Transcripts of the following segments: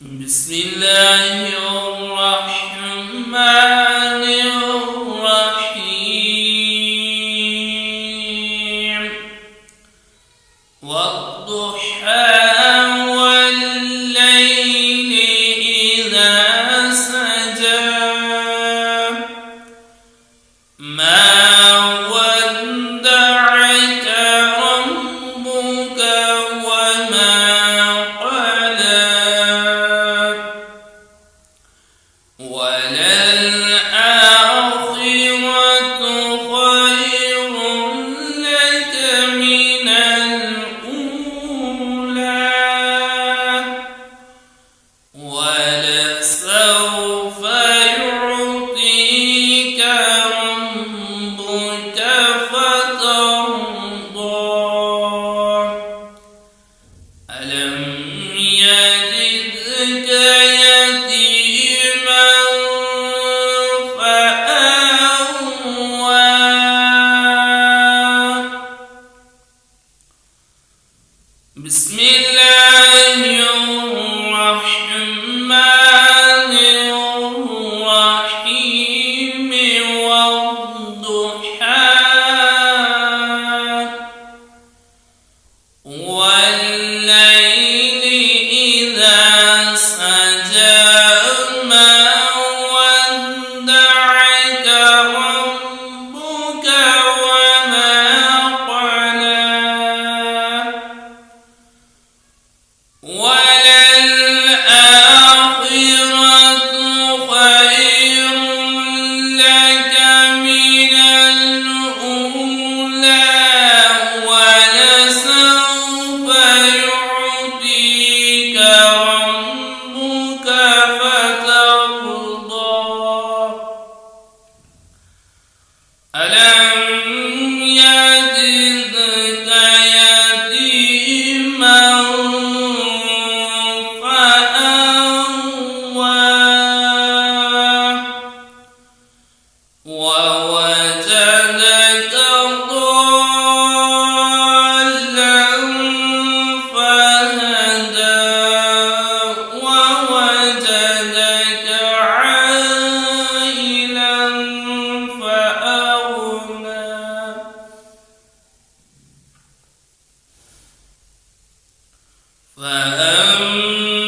بسم الله الرحمن الرحيم والضحى والليل إذا سجى ما ودعك ربك وما قلى وللآخرة خير لك من الأولى ولسوف يعطيك ربك فترضى ألم يجدك يتيما فآوى بسم الله الرحمن الرحيم والضحى والليل إذا سجى ما ودعك ربك وما قلى وللآخرة خير لك من الأولى ولسوف يعطيك ربك فترضى ألم يجدك يتيما ووجدك ضالا فهدى ووجدك عائلا فأغنى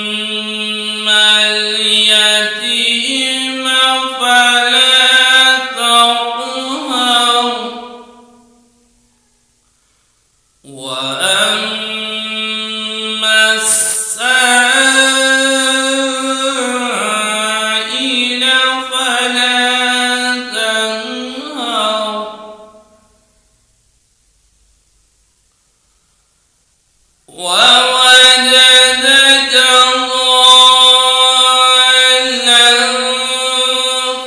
فأما اليتيم فلا تقهر وأما السائل فلا تنهر ووجدك ضالا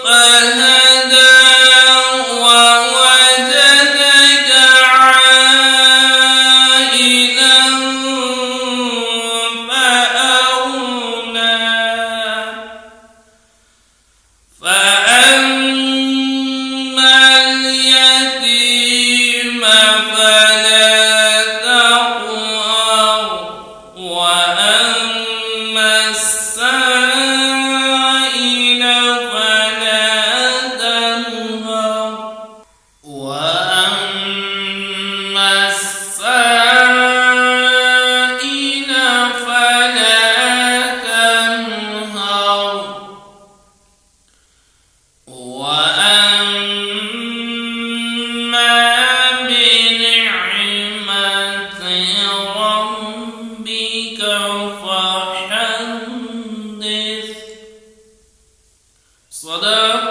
فهدى ووجدك عائلا فأغنى فأما اليتيم فلا تقهر وأما السائل فلا تنهر وأما السائل فلا تنهر وأما بنعمة ربك فحدث صدق